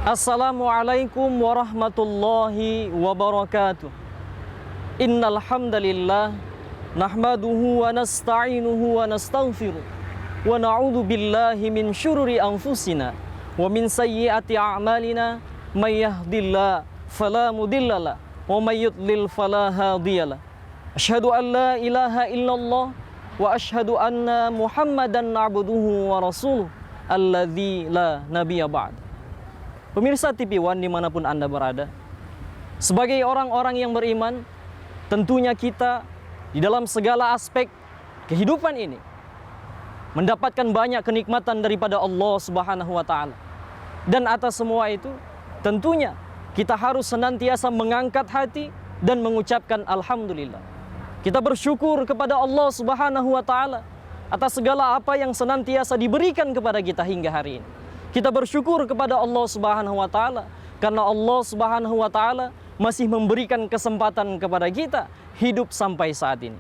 Assalamualaikum warahmatullahi wabarakatuh. Innal hamdalillah nahmaduhu wa nasta'inuhu wa nastaghfiruh wa na'udzu billahi min syururi anfusina wa min sayyiati a'malina may yahdihillahu fala mudhillalah wa may yudlil fala hadiyalah. Asyhadu an la ilaha illallah wa asyhadu anna Muhammadan abduhu wa rasuluh alladzi la nabiyya ba'd. Pemirsa TV One dimanapun Anda berada, sebagai orang-orang yang beriman, tentunya kita di dalam segala aspek kehidupan ini mendapatkan banyak kenikmatan daripada Allah Subhanahu wa Ta'ala. Dan atas semua itu, tentunya kita harus senantiasa mengangkat hati dan mengucapkan Alhamdulillah. Kita bersyukur kepada Allah Subhanahu wa Ta'ala atas segala apa yang senantiasa diberikan kepada kita hingga hari ini. Kita bersyukur kepada Allah Subhanahu wa Ta'ala karena Allah Subhanahu wa Ta'ala masih memberikan kesempatan kepada kita hidup sampai saat ini.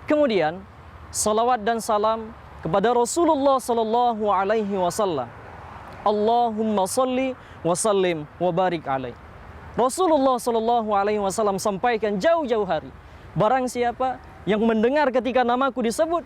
Kemudian salawat dan salam kepada Rasulullah sallallahu alaihi wasallam. Allahumma salli wa sallim wa barik alaih. Rasulullah sallallahu alaihi wasallam sampaikan jauh-jauh hari, barang siapa yang mendengar ketika namaku disebut,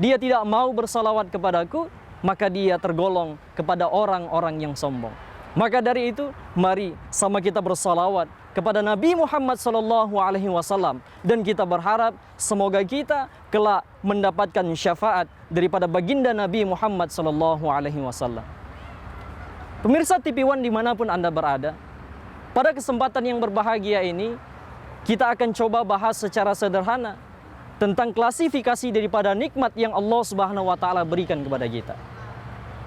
dia tidak mau bersalawat kepadaku, maka dia tergolong kepada orang-orang yang sombong. Maka dari itu, mari sama kita bersalawat kepada Nabi Muhammad SAW, dan kita berharap semoga kita kelak mendapatkan syafaat daripada baginda Nabi Muhammad SAW. Pemirsa TV One dimanapun Anda berada, pada kesempatan yang berbahagia ini, kita akan coba bahas secara sederhana tentang klasifikasi daripada nikmat yang Allah Subhanahu wa Ta'ala berikan kepada kita.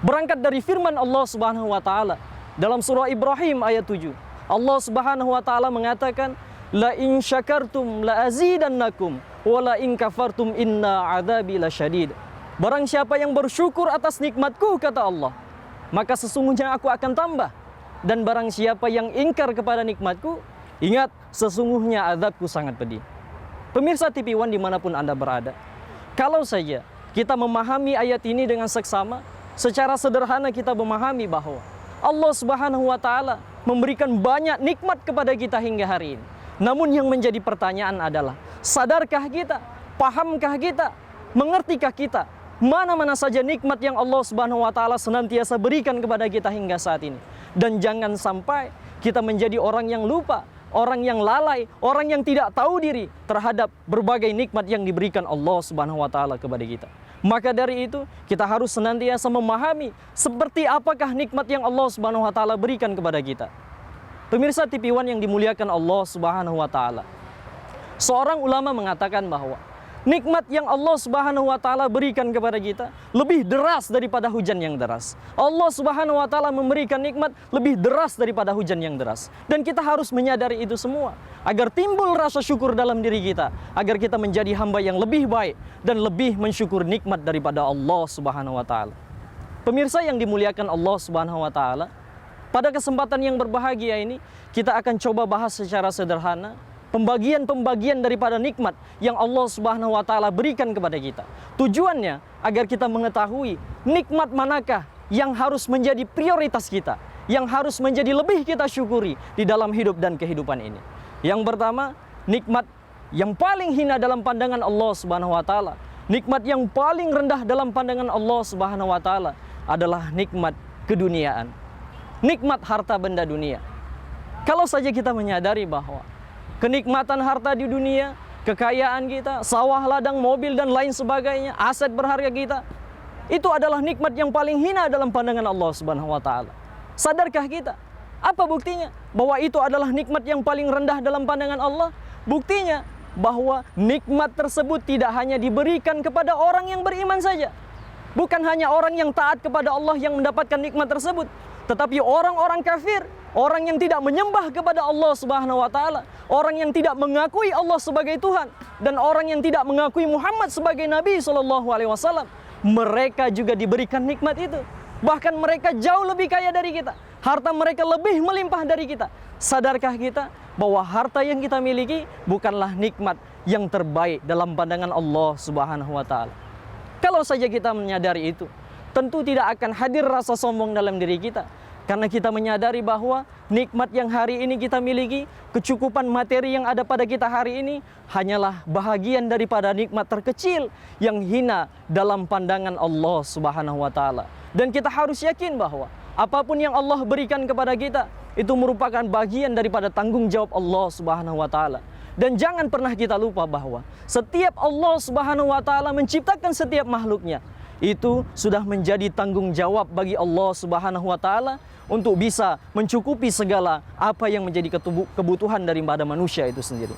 Berangkat dari firman Allah Subhanahu wa Ta'ala dalam surah Ibrahim ayat 7. Allah Subhanahu wa Ta'ala mengatakan, la in syakartum la azidannakum wa la in kafartum inna adzabi lasyadid. Barang siapa yang bersyukur atas nikmatku, kata Allah, maka sesungguhnya aku akan tambah. Dan barang siapa yang ingkar kepada nikmatku, ingat sesungguhnya azabku sangat pedih. Pemirsa TV One dimanapun Anda berada, kalau saja kita memahami ayat ini dengan seksama, secara sederhana kita memahami bahwa Allah Subhanahu wa Ta'ala memberikan banyak nikmat kepada kita hingga hari ini. Namun yang menjadi pertanyaan adalah, sadarkah kita, pahamkah kita, mengertikah kita mana-mana saja nikmat yang Allah Subhanahu wa Ta'ala senantiasa berikan kepada kita hingga saat ini. Dan jangan sampai kita menjadi orang yang lupa, orang yang lalai, orang yang tidak tahu diri terhadap berbagai nikmat yang diberikan Allah Subhanahu wa Ta'ala kepada kita. Maka dari itu, kita harus senantiasa memahami seperti apakah nikmat yang Allah Subhanahu wa Ta'ala berikan kepada kita. Pemirsa TV One yang dimuliakan Allah Subhanahu wa Ta'ala, seorang ulama mengatakan bahwa nikmat yang Allah Subhanahu wa Ta'ala berikan kepada kita lebih deras daripada hujan yang deras. Allah Subhanahu wa Ta'ala memberikan nikmat lebih deras daripada hujan yang deras. Dan kita harus menyadari itu semua agar timbul rasa syukur dalam diri kita, agar kita menjadi hamba yang lebih baik dan lebih mensyukur nikmat daripada Allah Subhanahu wa Ta'ala. Pemirsa yang dimuliakan Allah Subhanahu wa Ta'ala, pada kesempatan yang berbahagia ini kita akan coba bahas secara sederhana pembagian-pembagian daripada nikmat yang Allah Subhanahu wa Ta'ala berikan kepada kita. Tujuannya agar kita mengetahui nikmat manakah yang harus menjadi prioritas kita, yang harus menjadi lebih kita syukuri di dalam hidup dan kehidupan ini. Yang pertama, nikmat yang paling hina dalam pandangan Allah Subhanahu wa Ta'ala, nikmat yang paling rendah dalam pandangan Allah Subhanahu wa Ta'ala adalah nikmat keduniaan, nikmat harta benda dunia. Kalau saja kita menyadari bahwa kenikmatan harta di dunia, kekayaan kita, sawah, ladang, mobil, dan lain sebagainya, aset berharga kita, itu adalah nikmat yang paling hina dalam pandangan Allah Subhanahu wa Ta'ala. Sadarkah kita? Apa buktinya? Bahwa itu adalah nikmat yang paling rendah dalam pandangan Allah? Buktinya bahwa nikmat tersebut tidak hanya diberikan kepada orang yang beriman saja. Bukan hanya orang yang taat kepada Allah yang mendapatkan nikmat tersebut, tetapi orang-orang kafir, orang yang tidak menyembah kepada Allah Subhanahu wa Ta'ala, orang yang tidak mengakui Allah sebagai Tuhan, dan orang yang tidak mengakui Muhammad sebagai Nabi SAW, mereka juga diberikan nikmat itu. Bahkan mereka jauh lebih kaya dari kita, harta mereka lebih melimpah dari kita. Sadarkah kita bahwa harta yang kita miliki bukanlah nikmat yang terbaik dalam pandangan Allah Subhanahu wa Ta'ala? Kalau saja kita menyadari itu, tentu tidak akan hadir rasa sombong dalam diri kita. Karena kita menyadari bahwa nikmat yang hari ini kita miliki, kecukupan materi yang ada pada kita hari ini hanyalah bahagian daripada nikmat terkecil yang hina dalam pandangan Allah Subhanahu wa taala. Dan kita harus yakin bahwa apapun yang Allah berikan kepada kita itu merupakan bagian daripada tanggung jawab Allah Subhanahu wa taala. Dan jangan pernah kita lupa bahwa setiap Allah Subhanahu wa taala menciptakan setiap makhluknya, itu sudah menjadi tanggung jawab bagi Allah Subhanahu wa taala untuk bisa mencukupi segala apa yang menjadi kebutuhan daripada manusia itu sendiri.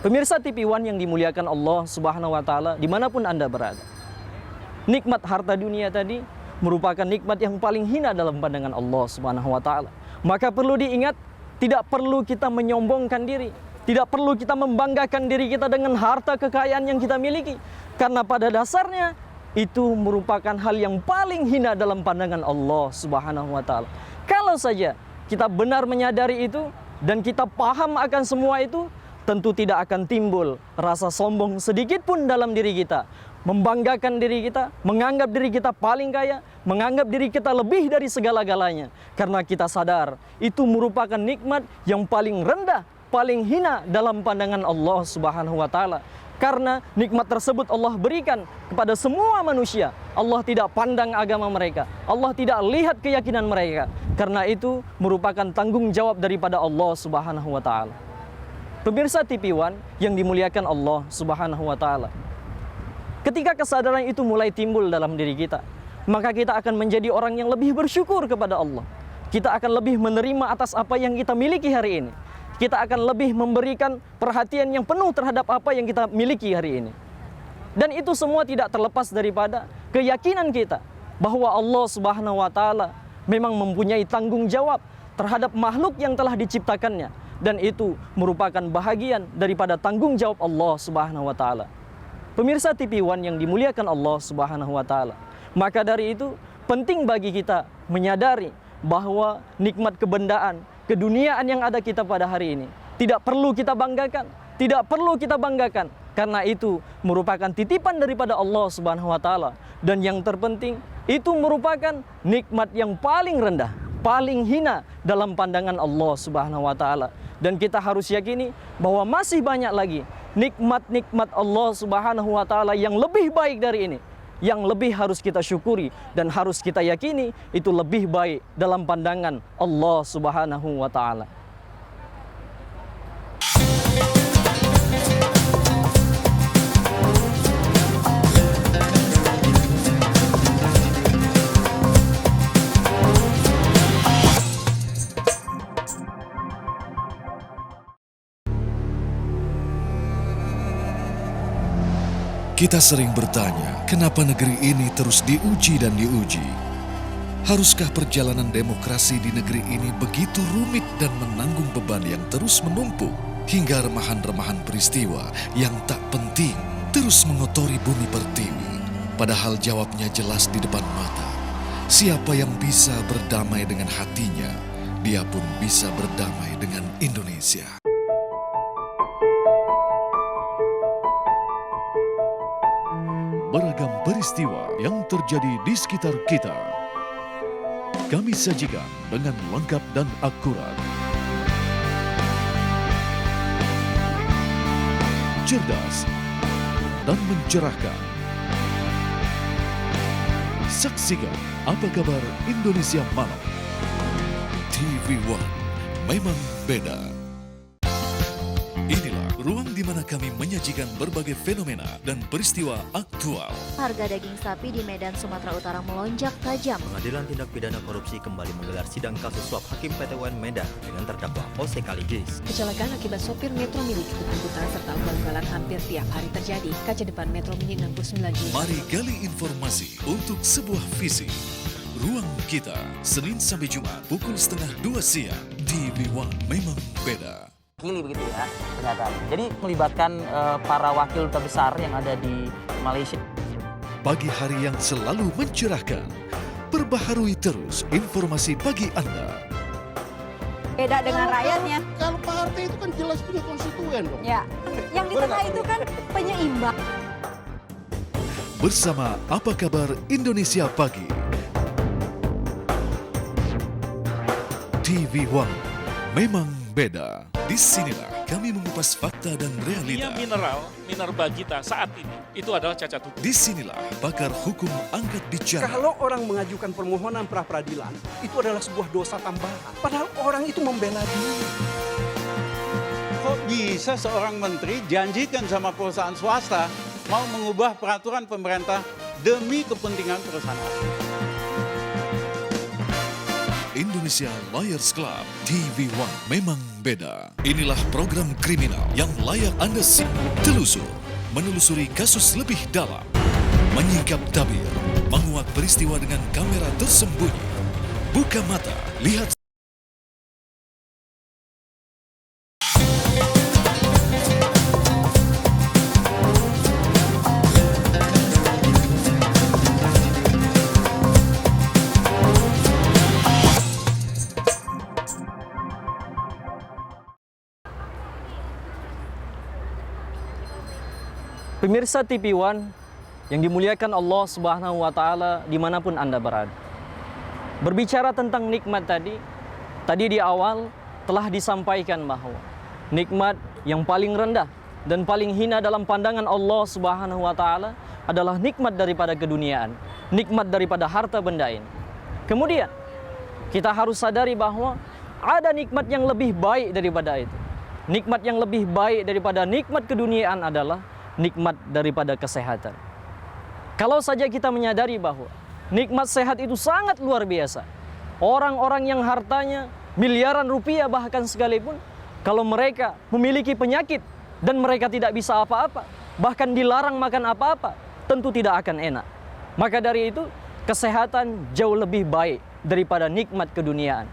Pemirsa TV One yang dimuliakan Allah Subhanahu wa taala dimanapun Anda berada, nikmat harta dunia tadi merupakan nikmat yang paling hina dalam pandangan Allah Subhanahu wa taala. Maka perlu diingat, tidak perlu kita menyombongkan diri, tidak perlu kita membanggakan diri kita dengan harta kekayaan yang kita miliki, karena pada dasarnya itu merupakan hal yang paling hina dalam pandangan Allah Subhanahu wa taala. Kalau saja kita benar menyadari itu dan kita paham akan semua itu, tentu tidak akan timbul rasa sombong sedikit pun dalam diri kita, membanggakan diri kita, menganggap diri kita paling kaya, menganggap diri kita lebih dari segala-galanya, karena kita sadar itu merupakan nikmat yang paling rendah, paling hina dalam pandangan Allah Subhanahu wa taala. Karena nikmat tersebut Allah berikan kepada semua manusia. Allah tidak pandang agama mereka, Allah tidak lihat keyakinan mereka. Karena itu merupakan tanggung jawab daripada Allah Subhanahu wa taala. Pemirsa TV One yang dimuliakan Allah Subhanahu wa taala, ketika kesadaran itu mulai timbul dalam diri kita, maka kita akan menjadi orang yang lebih bersyukur kepada Allah. Kita akan lebih menerima atas apa yang kita miliki hari ini. Kita akan lebih memberikan perhatian yang penuh terhadap apa yang kita miliki hari ini. Dan itu semua tidak terlepas daripada keyakinan kita bahwa Allah Subhanahu wa taala memang mempunyai tanggung jawab terhadap makhluk yang telah diciptakannya, dan itu merupakan bahagian daripada tanggung jawab Allah Subhanahu wa taala. Pemirsa TV One yang dimuliakan Allah Subhanahu wa taala, maka dari itu penting bagi kita menyadari bahwa nikmat kebendaan, keduniaan yang ada kita pada hari ini tidak perlu kita banggakan, tidak perlu kita banggakan, karena itu merupakan titipan daripada Allah Subhanahu wa taala. Dan yang terpenting, itu merupakan nikmat yang paling rendah, paling hina dalam pandangan Allah Subhanahu wa taala. Dan kita harus yakini bahwa masih banyak lagi nikmat-nikmat Allah Subhanahu wa taala yang lebih baik dari ini, yang lebih harus kita syukuri dan harus kita yakini itu lebih baik dalam pandangan Allah Subhanahu wa taala. Kita sering bertanya, kenapa negeri ini terus diuji dan diuji? Haruskah perjalanan demokrasi di negeri ini begitu rumit dan menanggung beban yang terus menumpuk, hingga remahan-remahan peristiwa yang tak penting terus mengotori bumi pertiwi? Padahal jawabnya jelas di depan mata. Siapa yang bisa berdamai dengan hatinya, dia pun bisa berdamai dengan Indonesia. Beragam peristiwa yang terjadi di sekitar kita, kami sajikan dengan lengkap dan akurat. Cerdas dan mencerahkan. Saksikan Apa Kabar Indonesia Malam. TV One memang beda. Inilah ruang di mana kami menyajikan berbagai fenomena dan peristiwa aktual. Harga daging sapi di Medan, Sumatera Utara melonjak tajam. Pengadilan Tindak Pidana Korupsi kembali menggelar sidang kasus suap Hakim PT UN Medan dengan terdakwa Ose Kaligis. Kecelakaan akibat sopir Metro Mini cukup angkutan serta ugal-ugalan hampir tiap hari terjadi. Kaca depan Metro Mini 69 Juli. Mari gali informasi untuk sebuah visi. Ruang Kita, Senin sampai Jumat pukul 1:30 siang. TV One memang beda. Begitu ya pernyataan. Jadi melibatkan para wakil duta besar yang ada di Malaysia. Pagi hari yang selalu mencerahkan. Perbaharui terus informasi pagi Anda. Beda dengan rakyatnya. Kalau partai itu kan jelas punya konstituen dong. Ya. Yang di tengah itu kan penyeimbang. Bersama Apa Kabar Indonesia Pagi. TV One memang beda. Disinilah kami mengupas fakta dan realita. minerba kita saat ini itu adalah cacat hukum. Disinilah pakar hukum angkat bicara. Kalau orang mengajukan permohonan pra peradilan, itu adalah sebuah dosa tambahan. Padahal orang itu membela diri. Kok bisa seorang menteri janjikan sama perusahaan swasta mau mengubah peraturan pemerintah demi kepentingan perusahaan asing? Indonesia Lawyers Club TV One memang beda. Inilah program kriminal yang layak Anda simak, telusur, menelusuri kasus lebih dalam, menyingkap tabir, menguak peristiwa dengan kamera tersembunyi. Buka mata, lihat. Pemirsa TV One yang dimuliakan Allah Subhanahu wa Ta'ala dimanapun Anda berada. Berbicara tentang nikmat tadi di awal telah disampaikan bahwa nikmat yang paling rendah dan paling hina dalam pandangan Allah Subhanahu wa Ta'ala adalah nikmat daripada keduniaan, nikmat daripada harta benda ini. Kemudian kita harus sadari bahwa ada nikmat yang lebih baik daripada itu. Nikmat yang lebih baik daripada nikmat keduniaan adalah nikmat daripada kesehatan. Kalau saja kita menyadari bahwa nikmat sehat itu sangat luar biasa. Orang-orang yang hartanya miliaran rupiah bahkan sekalipun, kalau mereka memiliki penyakit dan mereka tidak bisa apa-apa, bahkan dilarang makan apa-apa, tentu tidak akan enak. Maka dari itu, kesehatan jauh lebih baik daripada nikmat keduniaan.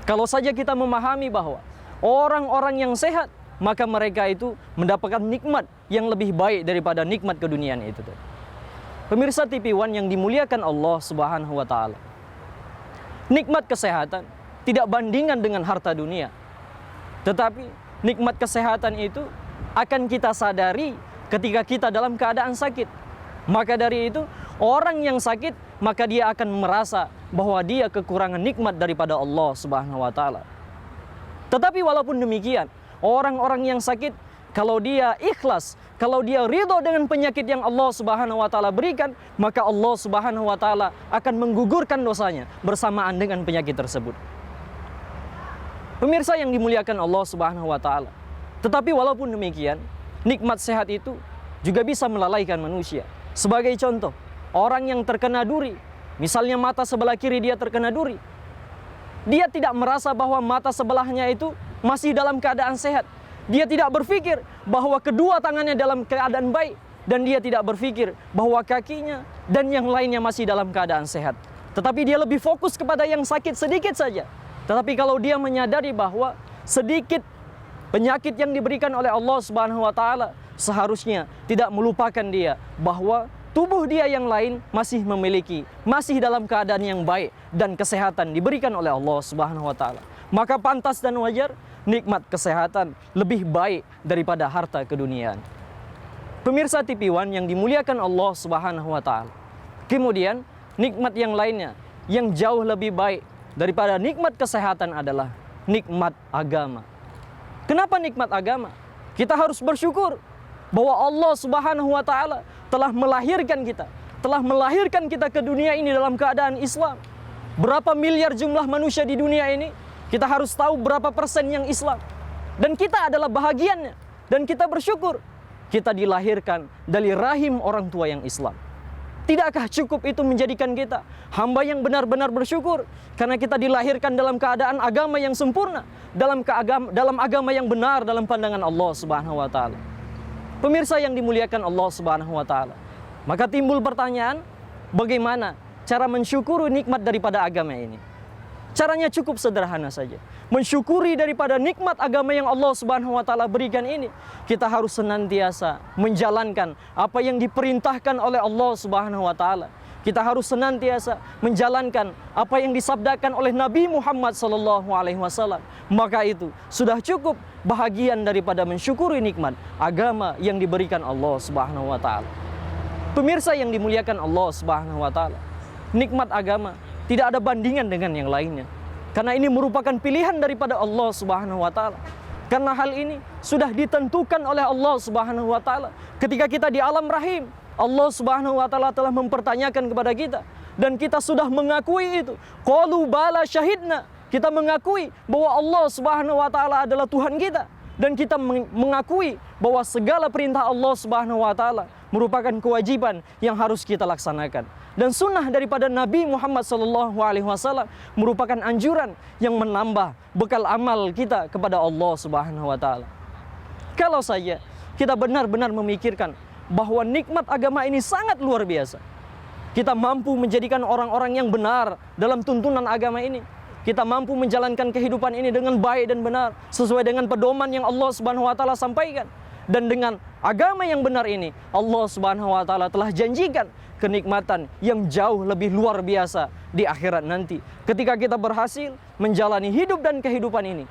Kalau saja kita memahami bahwa orang-orang yang sehat, maka mereka itu mendapatkan nikmat yang lebih baik daripada nikmat keduniaan itu. Pemirsa TV One yang dimuliakan Allah Subhanahu wa Ta'ala. Nikmat kesehatan tidak bandingan dengan harta dunia. Tetapi nikmat kesehatan itu akan kita sadari ketika kita dalam keadaan sakit. Maka dari itu, orang yang sakit, maka dia akan merasa bahwa dia kekurangan nikmat daripada Allah Subhanahu wa Ta'ala. Tetapi walaupun demikian, orang-orang yang sakit, kalau dia ikhlas, kalau dia ridho dengan penyakit yang Allah Subhanahu wa Ta'ala berikan, maka Allah Subhanahu wa Ta'ala akan menggugurkan dosanya bersamaan dengan penyakit tersebut. Pemirsa yang dimuliakan Allah Subhanahu wa Ta'ala. Tetapi walaupun demikian, nikmat sehat itu juga bisa melalaikan manusia. Sebagai contoh, orang yang terkena duri, misalnya mata sebelah kiri dia terkena duri, dia tidak merasa bahwa mata sebelahnya itu masih dalam keadaan sehat. Dia tidak berpikir bahwa kedua tangannya dalam keadaan baik, dan dia tidak berpikir bahwa kakinya dan yang lainnya masih dalam keadaan sehat. Tetapi dia lebih fokus kepada yang sakit sedikit saja. Tetapi kalau dia menyadari bahwa sedikit penyakit yang diberikan oleh Allah Subhanahu wa Ta'ala, seharusnya tidak melupakan dia bahwa tubuh dia yang lain masih dalam keadaan yang baik dan kesehatan diberikan oleh Allah Subhanahu wa Ta'ala. Maka pantas dan wajar nikmat kesehatan lebih baik daripada harta keduniaan. Pemirsa TV One yang dimuliakan Allah Subhanahu wa Ta'ala. Kemudian nikmat yang lainnya yang jauh lebih baik daripada nikmat kesehatan adalah nikmat agama. Kenapa nikmat agama? Kita harus bersyukur bahwa Allah Subhanahu wa Ta'ala telah melahirkan kita ke dunia ini dalam keadaan Islam. Berapa miliar jumlah manusia di dunia ini? Kita harus tahu berapa persen yang Islam. Dan kita adalah bahagiannya. Dan kita bersyukur kita dilahirkan dari rahim orang tua yang Islam. Tidakkah cukup itu menjadikan kita hamba yang benar-benar bersyukur? Karena kita dilahirkan dalam keadaan agama yang sempurna, dalam agama yang benar dalam pandangan Allah Subhanahu wa Ta'ala. Pemirsa yang dimuliakan Allah Subhanahu wa Ta'ala. Maka timbul pertanyaan, bagaimana cara mensyukuri nikmat daripada agama ini? Caranya cukup sederhana saja. Mensyukuri daripada nikmat agama yang Allah Subhanahu wa Ta'ala berikan ini, kita harus senantiasa menjalankan apa yang diperintahkan oleh Allah Subhanahu wa Ta'ala. Kita harus senantiasa menjalankan apa yang disabdakan oleh Nabi Muhammad SAW. Maka itu sudah cukup bahagian daripada mensyukuri nikmat agama yang diberikan Allah Subhanahu wa Ta'ala. Pemirsa yang dimuliakan Allah Subhanahu wa Ta'ala, nikmat agama tidak ada bandingan dengan yang lainnya. Karena ini merupakan pilihan daripada Allah Subhanahu wa taala. Karena hal ini sudah ditentukan oleh Allah Subhanahu wa taala. Ketika kita di alam rahim, Allah Subhanahu wa taala telah mempertanyakan kepada kita dan kita sudah mengakui itu. Qalu bala syahidna. Kita mengakui bahwa Allah Subhanahu wa taala adalah Tuhan kita dan kita mengakui bahwa segala perintah Allah Subhanahu wa taala merupakan kewajiban yang harus kita laksanakan. Dan sunnah daripada Nabi Muhammad SAW merupakan anjuran yang menambah bekal amal kita kepada Allah Subhanahu wa taala. Kalau saja kita benar-benar memikirkan bahwa nikmat agama ini sangat luar biasa. Kita mampu menjadikan orang-orang yang benar dalam tuntunan agama ini. Kita mampu menjalankan kehidupan ini dengan baik dan benar sesuai dengan pedoman yang Allah Subhanahu wa taala sampaikan. Dan dengan agama yang benar ini, Allah Subhanahu wa taala telah janjikan kenikmatan yang jauh lebih luar biasa di akhirat nanti. Ketika kita berhasil menjalani hidup dan kehidupan ini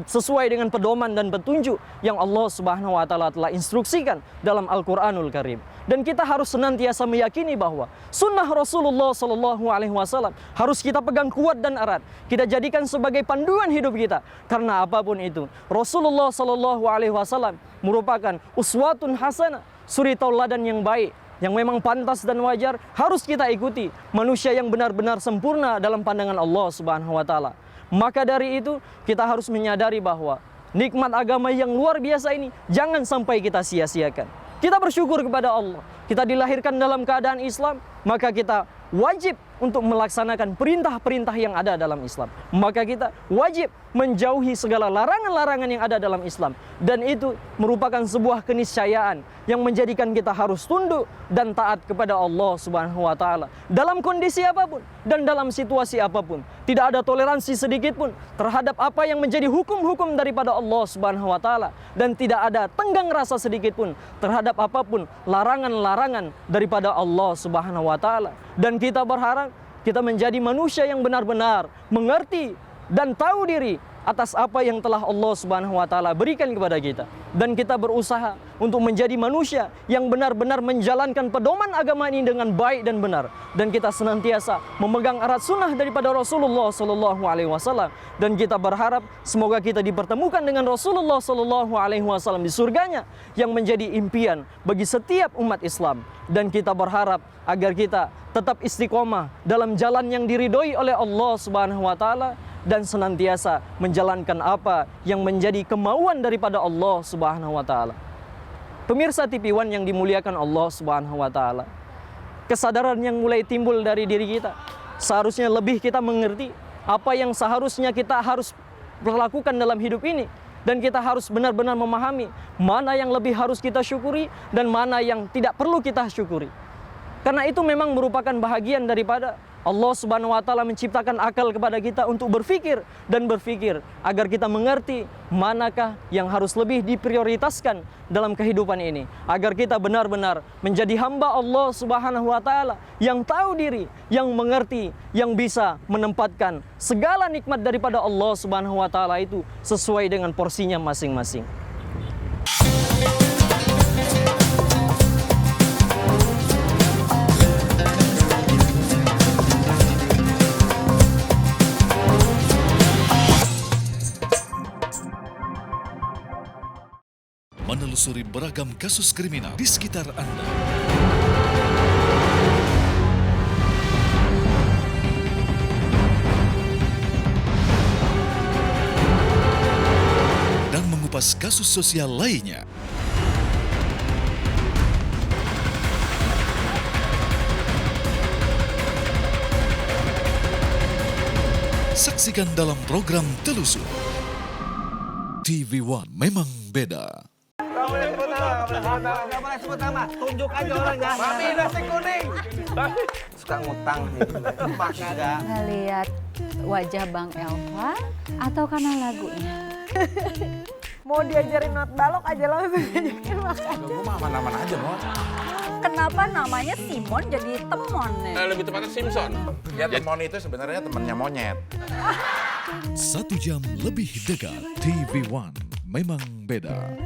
sesuai dengan pedoman dan petunjuk yang Allah Subhanahu wa taala telah instruksikan dalam Al-Qur'anul Karim. Dan kita harus senantiasa meyakini bahwa sunnah Rasulullah SAW harus kita pegang kuat dan erat. Kita jadikan sebagai panduan hidup kita. Karena apapun itu, Rasulullah SAW merupakan uswatun hasanah, suri tauladan yang baik, yang memang pantas dan wajar harus kita ikuti. Manusia yang benar-benar sempurna dalam pandangan Allah Subhanahu wa taala. Maka dari itu, kita harus menyadari bahwa nikmat agama yang luar biasa ini jangan sampai kita sia-siakan. Kita bersyukur kepada Allah. Kita dilahirkan dalam keadaan Islam, maka kita wajib untuk melaksanakan perintah-perintah yang ada dalam Islam. Maka kita wajib menjauhi segala larangan-larangan yang ada dalam Islam. Dan itu merupakan sebuah keniscayaan yang menjadikan kita harus tunduk dan taat kepada Allah Subhanahu wa taala dalam kondisi apapun dan dalam situasi apapun. Tidak ada toleransi sedikit pun terhadap apa yang menjadi hukum-hukum daripada Allah Subhanahu wa taala, dan tidak ada tenggang rasa sedikit pun terhadap apapun larangan-larangan daripada Allah Subhanahu wa taala. Dan kita berharap kita menjadi manusia yang benar-benar mengerti dan tahu diri atas apa yang telah Allah Subhanahu wa taala berikan kepada kita. Dan kita berusaha untuk menjadi manusia yang benar-benar menjalankan pedoman agama ini dengan baik dan benar. Dan kita senantiasa memegang erat sunnah daripada Rasulullah SAW. Dan kita berharap semoga kita dipertemukan dengan Rasulullah SAW di surganya yang menjadi impian bagi setiap umat Islam. Dan kita berharap agar kita tetap istiqomah dalam jalan yang diridhoi oleh Allah Subhanahu wa taala dan senantiasa menjalankan apa yang menjadi kemauan daripada Allah Subhanahu wa taala. Pemirsa TV One yang dimuliakan Allah Subhanahu wa taala, kesadaran yang mulai timbul dari diri kita, seharusnya lebih kita mengerti apa yang seharusnya kita harus lakukan dalam hidup ini, dan kita harus benar-benar memahami mana yang lebih harus kita syukuri dan mana yang tidak perlu kita syukuri. Karena itu memang merupakan bahagian daripada Allah Subhanahu wa taala menciptakan akal kepada kita untuk berpikir dan berpikir agar kita mengerti manakah yang harus lebih diprioritaskan dalam kehidupan ini, agar kita benar-benar menjadi hamba Allah Subhanahu wa taala yang tahu diri, yang mengerti, yang bisa menempatkan segala nikmat daripada Allah Subhanahu wa taala itu sesuai dengan porsinya masing-masing. Menelusuri beragam kasus kriminal di sekitar Anda. Dan mengupas kasus sosial lainnya. Saksikan dalam program Telusur. TV One memang beda. Nggak boleh sebut nama, tunjuk aja orangnya. Mami nasi kuning. Suka ngutang gitu. Enggak. Ngeliat wajah Bang Elva atau karena lagunya? Mau diajarin not balok aja langsung ajakin makan. Gue mah aman-aman aja, Mon. Kenapa namanya Simon jadi Temon? Lebih tepatnya Simpson. Ya, Temon itu sebenarnya temannya monyet. 1 jam lebih dekat. TV One memang beda.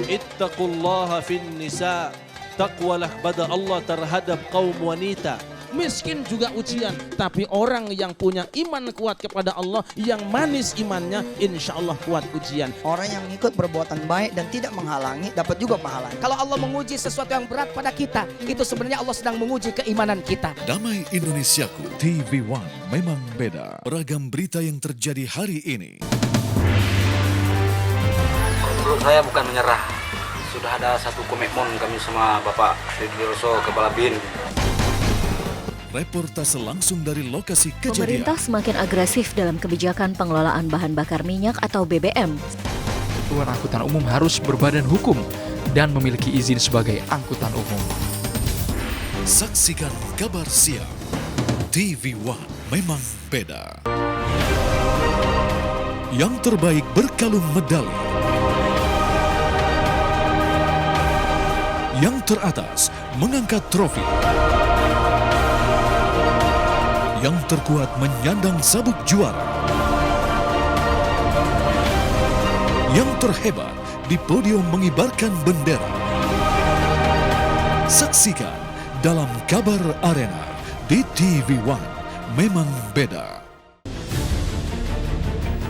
Ittaqullaha fin nisa Takwalah kepada Allah terhadap kaum wanita. Miskin juga ujian, tapi orang yang punya iman kuat kepada Allah, yang manis imannya, insya Allah kuat ujian. Orang yang ikut perbuatan baik dan tidak menghalangi dapat juga pahala. Kalau Allah menguji sesuatu yang berat pada kita, itu sebenarnya Allah sedang menguji keimanan kita. Damai Indonesiaku, TV One memang beda. Beragam berita yang terjadi hari ini. Menurut saya bukan menyerah. Sudah ada satu komitmen kami sama Bapak Sudiroso, Kepala BIN. Reportase langsung dari lokasi kejadian. Pemerintah semakin agresif dalam kebijakan pengelolaan bahan bakar minyak atau BBM. Angkutan umum harus berbadan hukum dan memiliki izin sebagai angkutan umum. Saksikan kabar siang. TV One memang beda. Yang terbaik berkalung medali. Yang teratas mengangkat trofi. Yang terkuat menyandang sabuk juara. Yang terhebat di podium mengibarkan bendera. Saksikan dalam Kabar Arena di TV One memang beda.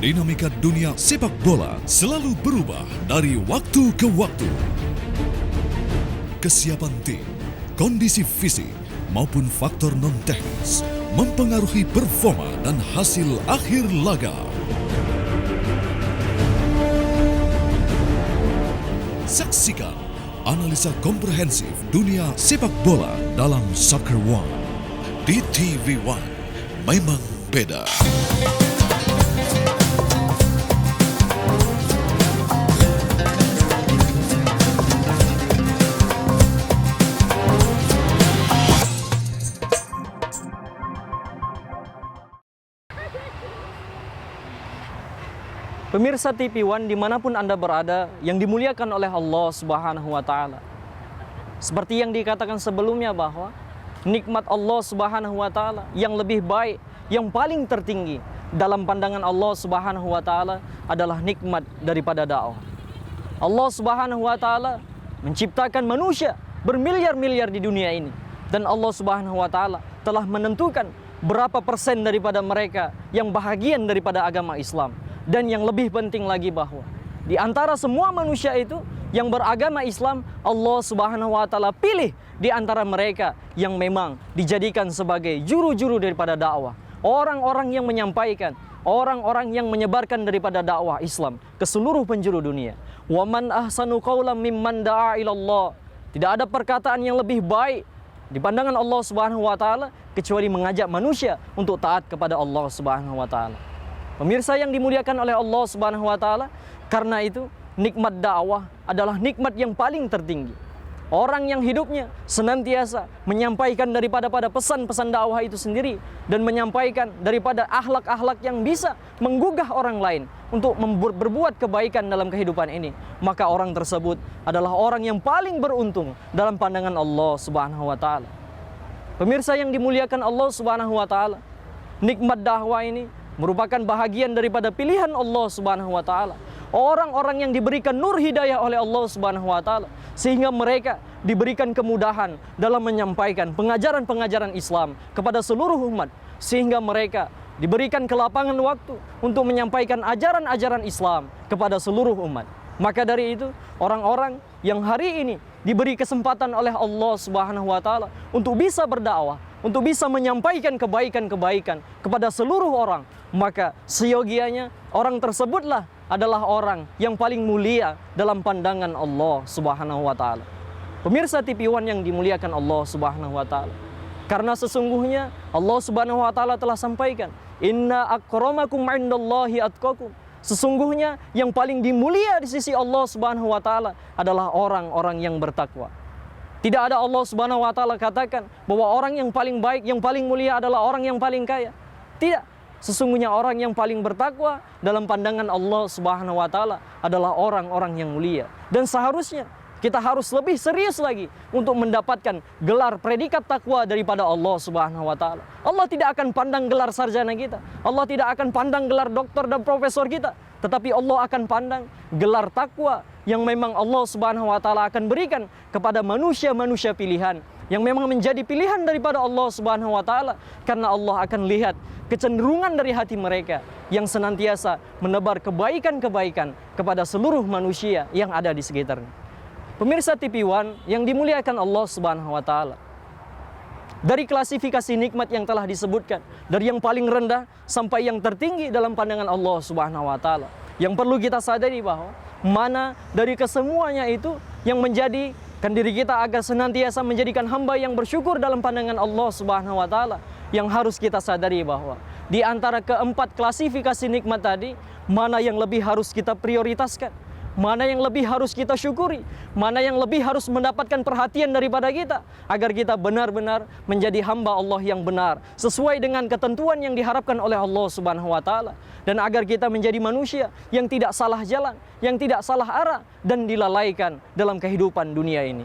Dinamika dunia sepak bola selalu berubah dari waktu ke waktu. Kesiapan tim, kondisi fisik, maupun faktor non-teknis mempengaruhi performa dan hasil akhir laga. Saksikan analisa komprehensif dunia sepak bola dalam Soccer One di TV One memang beda. Pemirsa TV One dimanapun Anda berada yang dimuliakan oleh Allah Subhanahu wa Ta'ala. Seperti yang dikatakan sebelumnya bahwa nikmat Allah Subhanahu wa Ta'ala yang lebih baik, yang paling tertinggi dalam pandangan Allah Subhanahu wa Ta'ala adalah nikmat daripada dakwah. Allah Subhanahu wa Ta'ala menciptakan manusia bermiliar-miliar di dunia ini, dan Allah Subhanahu wa Ta'ala telah menentukan berapa persen daripada mereka yang bahagian daripada agama Islam. Dan yang lebih penting lagi bahwa di antara semua manusia itu yang beragama Islam, Allah Subhanahu wa Ta'ala pilih di antara mereka yang memang dijadikan sebagai juru-juru daripada dakwah. Orang-orang yang menyampaikan, orang-orang yang menyebarkan daripada dakwah Islam ke seluruh penjuru dunia. Wa man ahsanu qawlan mimman da'a ilallah. Tidak ada perkataan yang lebih baik di pandangan Allah Subhanahu wa Ta'ala kecuali mengajak manusia untuk taat kepada Allah Subhanahu wa Ta'ala. Pemirsa yang dimuliakan oleh Allah Subhanahu wa Ta'ala, karena itu nikmat dakwah adalah nikmat yang paling tertinggi. Orang yang hidupnya senantiasa menyampaikan daripada pesan-pesan dakwah itu sendiri dan menyampaikan daripada akhlak-akhlak yang bisa menggugah orang lain untuk berbuat kebaikan dalam kehidupan ini, maka orang tersebut adalah orang yang paling beruntung dalam pandangan Allah Subhanahu wa Ta'ala. Pemirsa yang dimuliakan Allah Subhanahu wa Ta'ala, nikmat dakwah ini merupakan bahagian daripada pilihan Allah Subhanahu wa Ta'ala. Orang-orang yang diberikan nur hidayah oleh Allah Subhanahu wa Ta'ala, sehingga mereka diberikan kemudahan dalam menyampaikan pengajaran-pengajaran Islam kepada seluruh umat, sehingga mereka diberikan kelapangan waktu untuk menyampaikan ajaran-ajaran Islam kepada seluruh umat. Maka dari itu, orang-orang yang hari ini diberi kesempatan oleh Allah Subhanahu wa Ta'ala untuk bisa berdakwah, untuk bisa menyampaikan kebaikan-kebaikan kepada seluruh orang, maka seyogianya orang tersebutlah adalah orang yang paling mulia dalam pandangan Allah Subhanahu wa Ta'ala. Pemirsa TV One yang dimuliakan Allah Subhanahu wa Ta'ala, karena sesungguhnya Allah Subhanahu wa Ta'ala telah sampaikan, inna akramakum indallahi atqakum. Sesungguhnya yang paling dimulia di sisi Allah Subhanahu wa Ta'ala adalah orang-orang yang bertakwa. Tidak ada Allah Subhanahu wa Ta'ala katakan bahwa orang yang paling baik, yang paling mulia adalah orang yang paling kaya. Tidak. Sesungguhnya orang yang paling bertakwa dalam pandangan Allah Subhanahu wa Ta'ala adalah orang-orang yang mulia. Dan seharusnya kita harus lebih serius lagi untuk mendapatkan gelar predikat takwa daripada Allah Subhanahu wa Ta'ala. Allah tidak akan pandang gelar sarjana kita. Allah tidak akan pandang gelar doktor dan profesor kita. Tetapi Allah akan pandang gelar takwa yang memang Allah Subhanahu wa taala akan berikan kepada manusia-manusia pilihan yang memang menjadi pilihan daripada Allah Subhanahu wa taala, karena Allah akan lihat kecenderungan dari hati mereka yang senantiasa menebar kebaikan-kebaikan kepada seluruh manusia yang ada di sekitarnya. Pemirsa TV One yang dimuliakan Allah Subhanahu wa taala, dari klasifikasi nikmat yang telah disebutkan, dari yang paling rendah sampai yang tertinggi dalam pandangan Allah Subhanahu wa taala, yang perlu kita sadari bahwa mana dari kesemuanya itu yang menjadikan diri kita agar senantiasa menjadikan hamba yang bersyukur dalam pandangan Allah Subhanahu wa taala, yang harus kita sadari bahwa di antara keempat klasifikasi nikmat tadi, mana yang lebih harus kita prioritaskan, mana yang lebih harus kita syukuri, mana yang lebih harus mendapatkan perhatian daripada kita, agar kita benar-benar menjadi hamba Allah yang benar, sesuai dengan ketentuan yang diharapkan oleh Allah Subhanahu wa taala, dan agar kita menjadi manusia yang tidak salah jalan, yang tidak salah arah, dan dilalaikan dalam kehidupan dunia ini.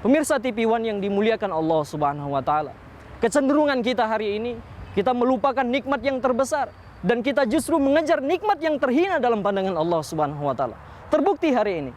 Pemirsa TV One yang dimuliakan Allah Subhanahu wa taala, kecenderungan kita hari ini, kita melupakan nikmat yang terbesar, dan kita justru mengejar nikmat yang terhina dalam pandangan Allah Subhanahu wa taala. Terbukti hari ini,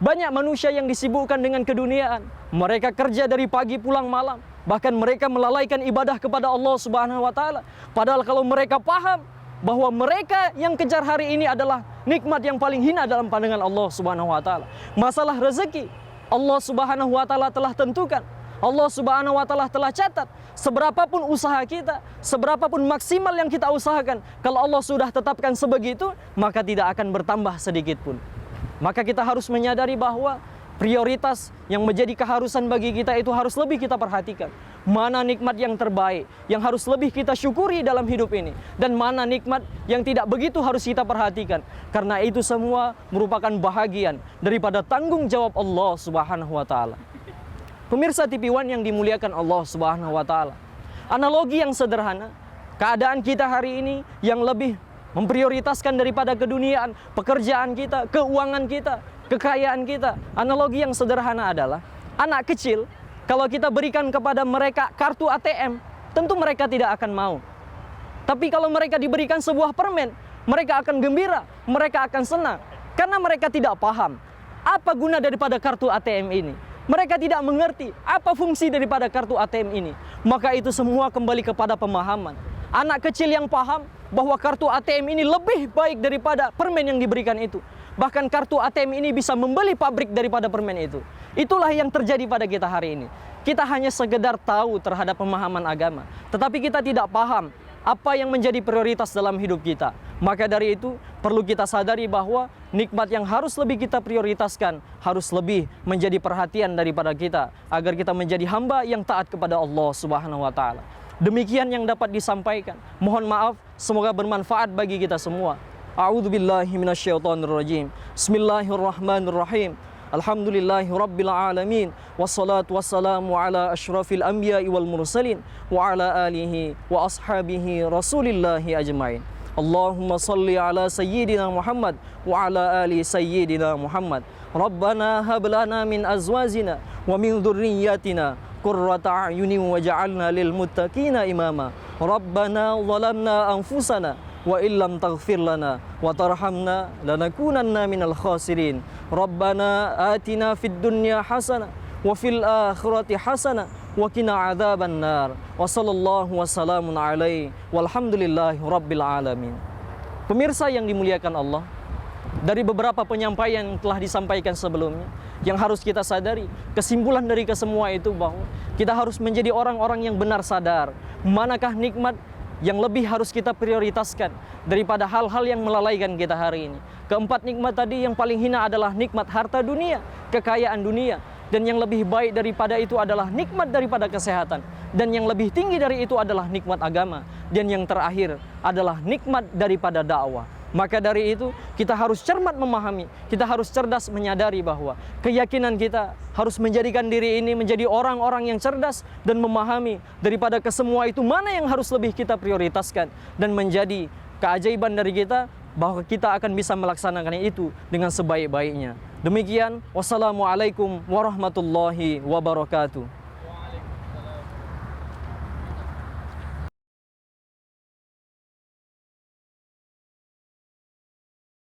banyak manusia yang disibukkan dengan keduniaan. Mereka kerja dari pagi pulang malam, bahkan mereka melalaikan ibadah kepada Allah Subhanahu wa taala. Padahal kalau mereka paham bahwa mereka yang kejar hari ini adalah nikmat yang paling hina dalam pandangan Allah Subhanahu wa taala. Masalah rezeki, Allah Subhanahu wa taala telah tentukan. Allah Subhanahu wa taala telah catat, seberapapun usaha kita, seberapapun maksimal yang kita usahakan, kalau Allah sudah tetapkan sebegitu, maka tidak akan bertambah sedikit pun. Maka kita harus menyadari bahwa prioritas yang menjadi keharusan bagi kita itu harus lebih kita perhatikan. Mana nikmat yang terbaik yang harus lebih kita syukuri dalam hidup ini, dan mana nikmat yang tidak begitu harus kita perhatikan, karena itu semua merupakan bahagian daripada tanggung jawab Allah Subhanahu wa taala. Pemirsa TV One yang dimuliakan Allah Subhanahu wa taala, analogi yang sederhana, keadaan kita hari ini yang lebih memprioritaskan daripada keduniaan, pekerjaan kita, keuangan kita, kekayaan kita. Analogi yang sederhana adalah anak kecil, kalau kita berikan kepada mereka kartu ATM, tentu mereka tidak akan mau. Tapi kalau mereka diberikan sebuah permen, mereka akan gembira, mereka akan senang, karena mereka tidak paham apa guna daripada kartu ATM ini. Mereka tidak mengerti apa fungsi daripada kartu ATM ini. Maka itu semua kembali kepada pemahaman. Anak kecil yang paham bahwa kartu ATM ini lebih baik daripada permen yang diberikan itu. Bahkan kartu ATM ini bisa membeli pabrik daripada permen itu. Itulah yang terjadi pada kita hari ini. Kita hanya sekedar tahu terhadap pemahaman agama, tetapi kita tidak paham apa yang menjadi prioritas dalam hidup kita. Maka dari itu perlu kita sadari bahwa nikmat yang harus lebih kita prioritaskan harus lebih menjadi perhatian daripada kita, agar kita menjadi hamba yang taat kepada Allah Subhanahu wa taala. Demikian yang dapat disampaikan. Mohon maaf, semoga bermanfaat bagi kita semua. A'udzubillahi minasyaitonirrajim. Bismillahirrahmanirrahim. Alhamdulillahi rabbil alamin. Wassalatu wassalamu ala asyrafil anbiya'i wal mursalin wa ala alihi wa ashabihi rasulillahi ajmain. Allahumma salli ala sayyidina Muhammad wa ala ali sayyidina Muhammad. Rabbana hab lana min azwajina wa min dhurriyyatina qurrata a'yunin waj'alna lil muttaqina imama. Rabbana zalamna anfusana wa illam taghfir lana wa tarhamna lanakunanna minal khasirin. Rabbana atina fid dunya hasanah wa fil akhirati hasanah wa qina adzaban nar. Wa sallallahu wasallamun alaihi walhamdulillahi rabbil alamin. Pemirsa yang dimuliakan Allah, dari beberapa penyampaian yang telah disampaikan sebelumnya, yang harus kita sadari, kesimpulan dari kesemua itu bahwa kita harus menjadi orang-orang yang benar sadar manakah nikmat yang lebih harus kita prioritaskan daripada hal-hal yang melalaikan kita hari ini. Keempat nikmat tadi yang paling hina adalah nikmat harta dunia, kekayaan dunia. Dan yang lebih baik daripada itu adalah nikmat daripada kesehatan. Dan yang lebih tinggi dari itu adalah nikmat agama. Dan yang terakhir adalah nikmat daripada dakwah. Maka dari itu kita harus cermat memahami, kita harus cerdas menyadari bahwa keyakinan kita harus menjadikan diri ini menjadi orang-orang yang cerdas dan memahami daripada kesemua itu mana yang harus lebih kita prioritaskan, dan menjadi keajaiban dari kita bahwa kita akan bisa melaksanakan itu dengan sebaik-baiknya. Demikian, wassalamualaikum warahmatullahi wabarakatuh.